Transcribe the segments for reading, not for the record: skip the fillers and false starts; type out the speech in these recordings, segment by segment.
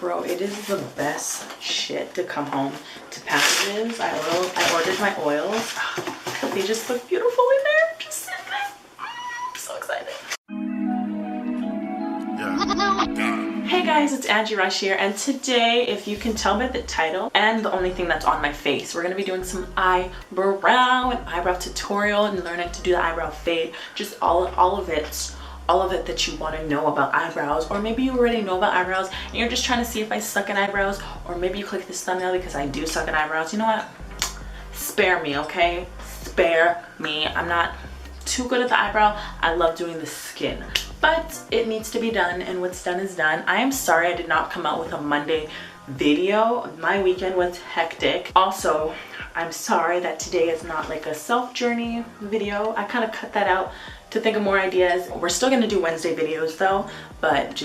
Bro, it is the best shit to come home to packages. I ordered my oils. They just look beautiful in there. Just sitting there. I'm so excited. Hey guys, it's Angie Rush here, and today, if you can tell by the title and the only thing that's on my face, we're gonna be doing some eyebrow and eyebrow tutorial and learning to do the eyebrow fade. Just all of it that you want to know about eyebrows, or maybe you already know about eyebrows and you're just trying to see if I suck in eyebrows, or maybe you click this thumbnail because I do suck in eyebrows. You know what? Spare me, okay? Spare me. I'm not too good at the eyebrow. I love doing the skin, but it needs to be done, and what's done is done. I am sorry I did not come out with a Monday video. My weekend was hectic. Also, I'm sorry that today is not like a self journey video. I kind of cut that out to think of more ideas. We're still gonna do Wednesday videos though, but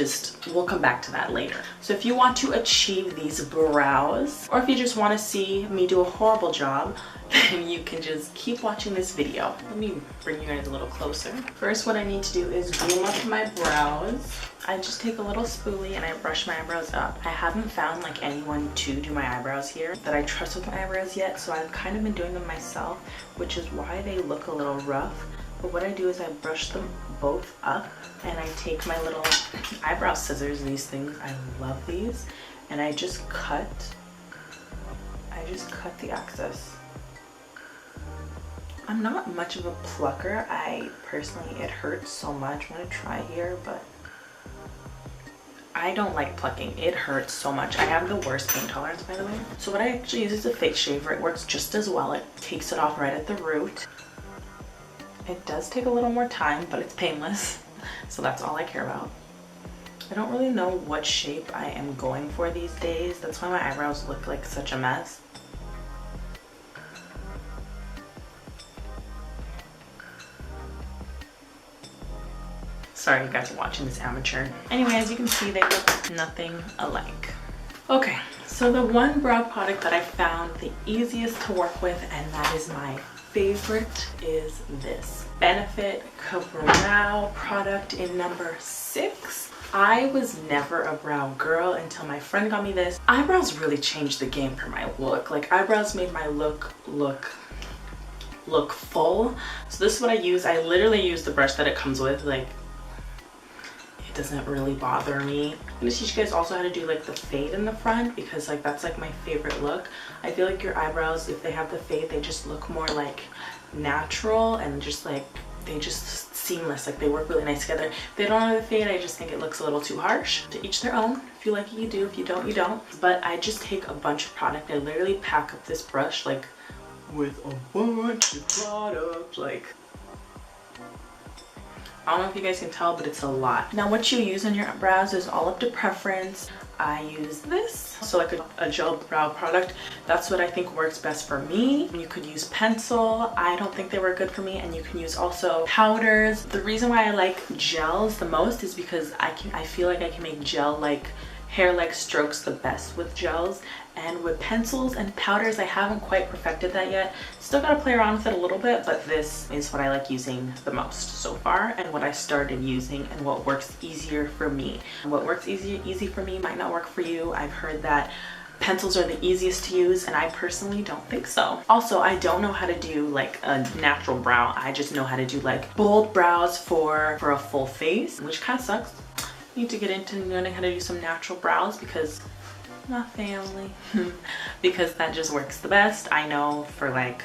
we'll come back to that later. So if you want to achieve these brows, or if you just want to see me do a horrible job, then you can just keep watching this video. Let me bring you guys a little closer. First, what I need to do is groom up my brows. I just take a little spoolie and I brush my eyebrows up. I haven't found like anyone to do my eyebrows here that I trust with my eyebrows yet, so I've kind of been doing them myself, which is why they look a little rough. But what I do is I brush them both up, and I take my little eyebrow scissors, these things, I love these, and I just cut the excess. I'm not much of a plucker. It hurts so much. I'm gonna try here, but I don't like plucking. It hurts so much. I have the worst pain tolerance, by the way. So what I actually use is a fake shaver. It works just as well. It takes it off right at the root. It does take a little more time, but it's painless, so that's all I care about. I don't really know what shape I am going for these days. That's why my eyebrows look like such a mess. Sorry you guys are watching this amateur. Anyway, as you can see, they look nothing alike. Okay, so the one brow product that I found the easiest to work with, and that is my favorite, is this Benefit Brow product in number 6. I was never a brow girl until my friend got me this. Eyebrows really changed the game for my look. Like, eyebrows made my look full. So this is what I use. I literally use the brush that it comes with. Like, it doesn't really bother me. I'm gonna teach you guys also how to do like the fade in the front, because like that's like my favorite look. I feel like your eyebrows, if they have the fade, they just look more like natural, and just like they just seamless, like they work really nice together. If they don't have the fade, I just think it looks a little too harsh. To each their own. If you like it, you do. If you don't, you don't. But I just take a bunch of product. I literally pack up this brush like with a bunch of product. Like, I don't know if you guys can tell, but it's a lot. Now, what you use on your brows is all up to preference. I use this, so like a gel brow product. That's what I think works best for me. You could use pencil. I don't think they work good for me. And you can use also powders. The reason why I like gels the most is because I feel like I can make gel like hair-like strokes the best with gels. And with pencils and powders, I haven't quite perfected that yet. Still gotta play around with it a little bit, but this is what I like using the most so far, and what I started using, and what works easier for me. And what works easy for me might not work for you. I've heard that pencils are the easiest to use, and I personally don't think so. Also, I don't know how to do like a natural brow. I just know how to do like bold brows for a full face, which kind of sucks. I need to get into learning how to do some natural brows, because my family because that just works the best. I know for like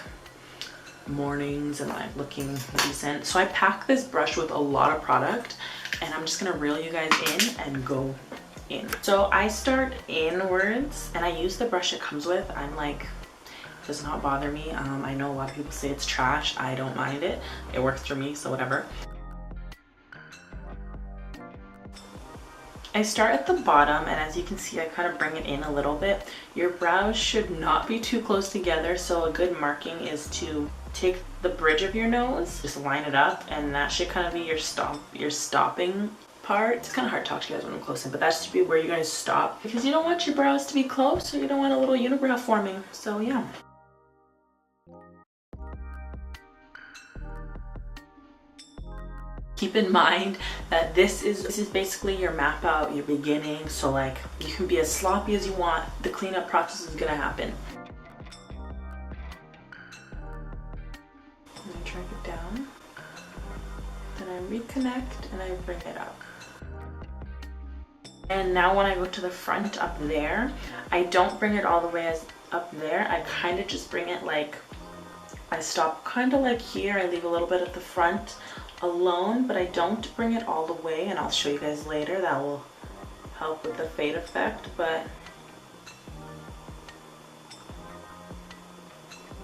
mornings and like looking decent. So I pack this brush with a lot of product, and I'm just gonna reel you guys in and go in. So I start inwards, and I use the brush it comes with. I'm like, it does not bother me. I know a lot of people say it's trash. I don't mind it. It works for me, so whatever. I start at the bottom, and as you can see, I kind of bring it in a little bit. Your brows should not be too close together, so a good marking is to take the bridge of your nose, just line it up, and that should kind of be your stopping part. It's kind of hard to talk to you guys when I'm close in, but that should be where you're going to stop, because you don't want your brows to be close, so you don't want a little unibrow forming. So yeah. keep in mind that this is basically your map out, your beginning. So like you can be as sloppy as you want. The cleanup process is gonna happen. I'm gonna drag it down. Then I reconnect and I bring it up. And now when I go to the front up there, I don't bring it all the way as up there. I kind of just bring it like, I stop kind of like here. I leave a little bit at the front alone, but I don't bring it all the way, and I'll show you guys later. That will help with the fade effect, but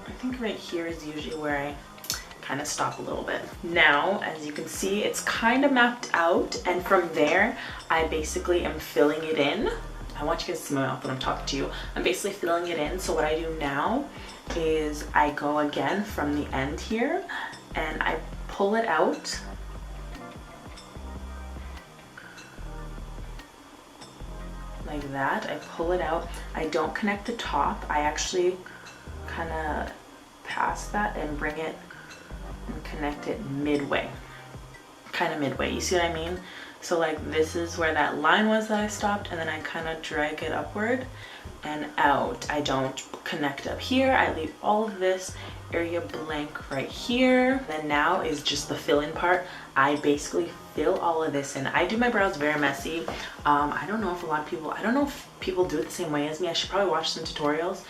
I think right here is usually where I kind of stop a little bit. Now, as you can see, it's kind of mapped out, and from there, I basically am filling it in. I want you guys to see my mouth when I'm talking to you. I'm basically filling it in. So what I do now is I go again from the end here and I pull it out. Like that. I pull it out. I don't connect the top. I actually kind of pass that and bring it and connect it midway. Kind of midway. You see what I mean? So like this is where that line was that I stopped, and then I kind of drag it upward and out. I don't connect up here. I leave all of this area blank right here. Then now is just the fill-in part. I basically fill all of this in. I do my brows very messy. I don't know if I don't know if people do it the same way as me. I should probably watch some tutorials.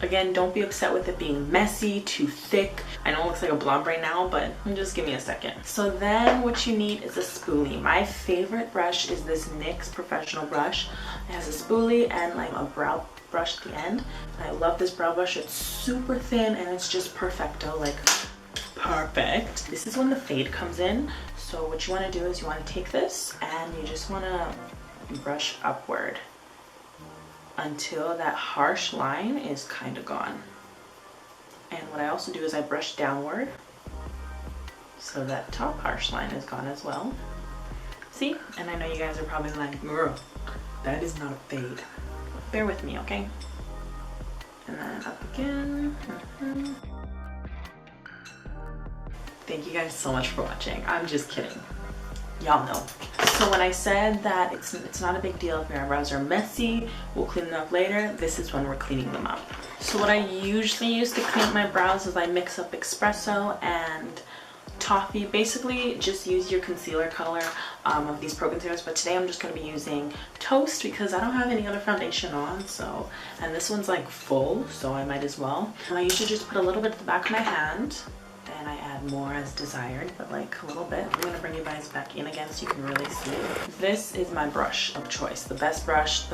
Again, don't be upset with it being messy, too thick. I know it looks like a blob right now, but just give me a second. So then what you need is a spoolie. My favorite brush is this NYX professional brush. It has a spoolie and like a brow brush at the end. I love this brow brush. It's super thin and it's just perfecto, like perfect. This is when the fade comes in. So what you want to do is you want to take this and you just want to brush upward until that harsh line is kind of gone. And what I also do is I brush downward so that top harsh line is gone as well. See? And I know you guys are probably like, girl, that is not a fade. Bear with me, okay? And then up again. Thank you guys so much for watching. I'm just kidding. Y'all know. So when I said that it's not a big deal if your eyebrows are messy, we'll clean them up later, this is when we're cleaning them up. So what I usually use to clean up my brows is I mix up espresso and toffee. Basically just use your concealer color of these pro concealers, but today I'm just going to be using Toast because I don't have any other foundation on. So, and this one's like full, so I might as well. And I usually just put a little bit at the back of my hand, and I add more as desired, but like a little bit. I'm gonna bring you guys back in again so you can really see. This is my brush of choice, the best brush,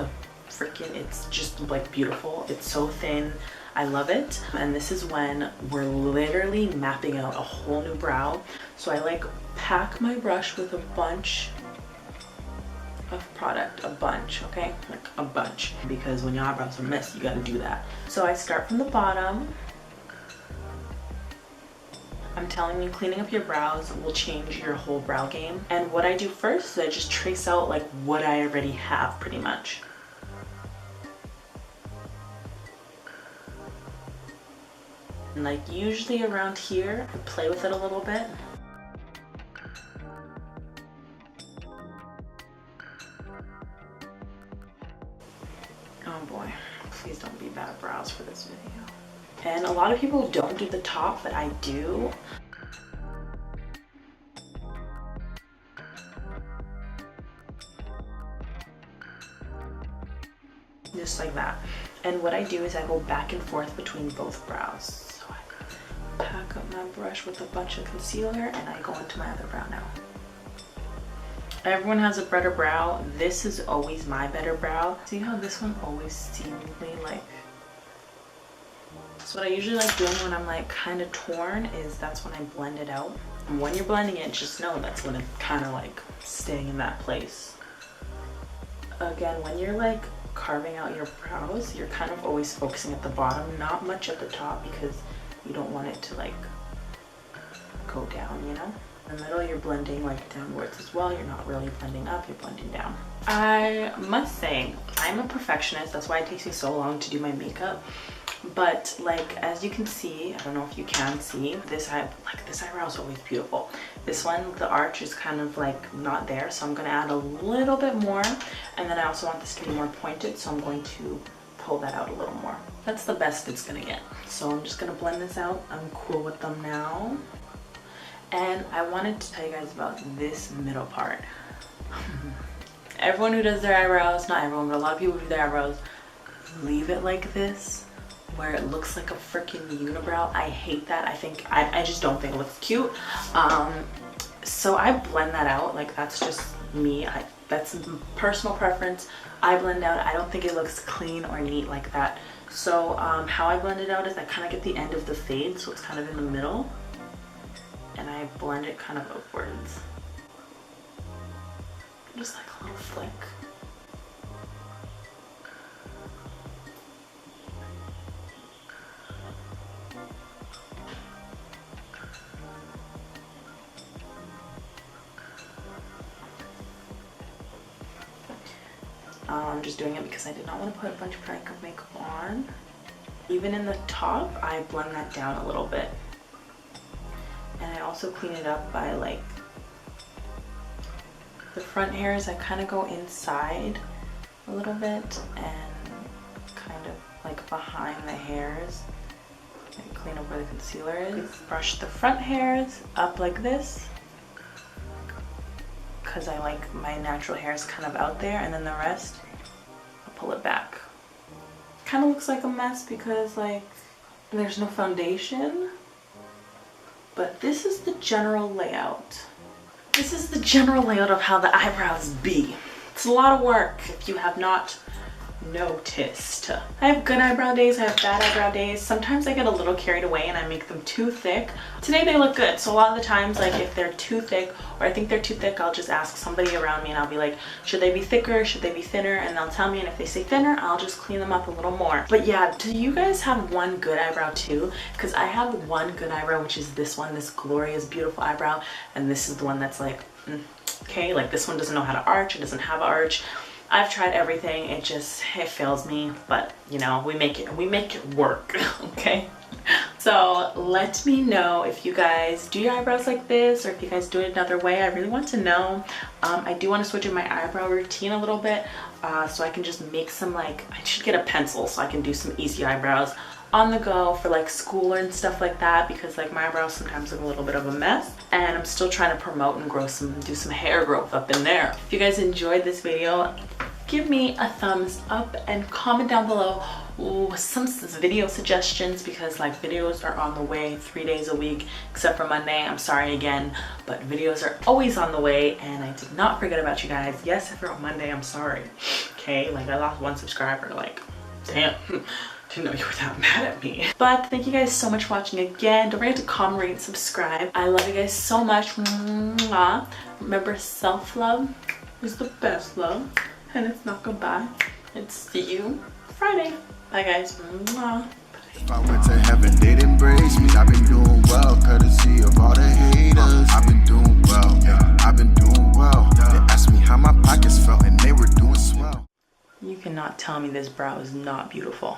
it's just like beautiful. It's so thin, I love it. And this is when we're literally mapping out a whole new brow. So I like pack my brush with a bunch of product, okay? Like a bunch, because when your eyebrows are messy, you gotta do that. So I start from the bottom. I'm telling you, cleaning up your brows will change your whole brow game. And what I do first is I just trace out like what I already have pretty much. And like usually around here, I play with it a little bit. Oh boy, please don't be bad brows for this video. And a lot of people don't do the top, but I do. Just like that. And what I do is I go back and forth between both brows. So I pack up my brush with a bunch of concealer and I go into my other brow now. Everyone has a better brow. This is always my better brow. See how this one always seemingly like. So what I usually like doing when I'm like kind of torn is that's when I blend it out. And when you're blending it, just know that's when it's kind of like staying in that place. Again, when you're like carving out your brows, you're kind of always focusing at the bottom, not much at the top, because you don't want it to like go down, you know? In the middle, you're blending like downwards as well. You're not really blending up, you're blending down. I must say, I'm a perfectionist. That's why it takes me so long to do my makeup. But like, as you can see, I don't know if you can see, this eyebrow is always beautiful. This one, the arch is kind of like not there, so I'm gonna add a little bit more. And then I also want this to be more pointed, so I'm going to pull that out a little more. That's the best it's gonna get. So I'm just gonna blend this out. I'm cool with them now. And I wanted to tell you guys about this middle part. Everyone who does their eyebrows, not everyone, but a lot of people who do their eyebrows, leave it like this, where it looks like a freaking unibrow. I hate that. I just don't think it looks cute. So I blend that out. Like, that's just me. That's personal preference. I blend out. I don't think it looks clean or neat like that. So how I blend it out is I kind of get the end of the fade, so it's kind of in the middle, and I blend it kind of upwards. Just like a little flick. I'm just doing it because I did not want to put a bunch of makeup on. Even in the top, I blend that down a little bit. And I also clean it up by like the front hairs. I kind of go inside a little bit and kind of like behind the hairs. And clean up where the concealer is. Brush the front hairs up like this, because I like my natural hairs kind of out there, and then the rest, I'll pull it back. Kind of looks like a mess because like there's no foundation, but this is the general layout. This is the general layout of how the eyebrows be. It's a lot of work if you have not noticed. I have good eyebrow days, I have bad eyebrow days. Sometimes I get a little carried away and I make them too thick. Today they look good, so a lot of the times, like if they're too thick or I think they're too thick, I'll just ask somebody around me and I'll be like, should they be thicker, should they be thinner? And they'll tell me, and if they say thinner, I'll just clean them up a little more. But yeah, do you guys have one good eyebrow too? Because I have one good eyebrow, which is this one, this glorious beautiful eyebrow, and this is the one that's like okay, like this one doesn't know how to arch, it doesn't have an arch. I've tried everything, it fails me, but you know, we make it work. Okay, so let me know if you guys do your eyebrows like this or if you guys do it another way. I really want to know. I do want to switch in my eyebrow routine a little bit, so I can just make some, like, I should get a pencil so I can do some easy eyebrows on the go for like school and stuff like that, because like my eyebrows sometimes look a little bit of a mess, and I'm still trying to promote and do some hair growth up in there. If you guys enjoyed this video, give me a thumbs up and comment down below some video suggestions, because like videos are on the way 3 days a week except for Monday. I'm sorry again, but videos are always on the way, and I did not forget about you guys. Yes, if you're on Monday, I'm sorry. Okay, like I lost 1 subscriber, like damn. Didn't know you were that mad at me. But thank you guys so much for watching again. Don't forget to comment, rate, and subscribe. I love you guys so much. Mwah. Remember, self-love is the best love, and it's not goodbye. It's see you Friday. Bye guys. Mwah. If I went to heaven, they'd embrace me. I've been doing well, courtesy of all the haters. I've been doing well, yeah, I've been doing well. They asked me how my pockets felt, and they were doing swell. You cannot tell me this brow is not beautiful.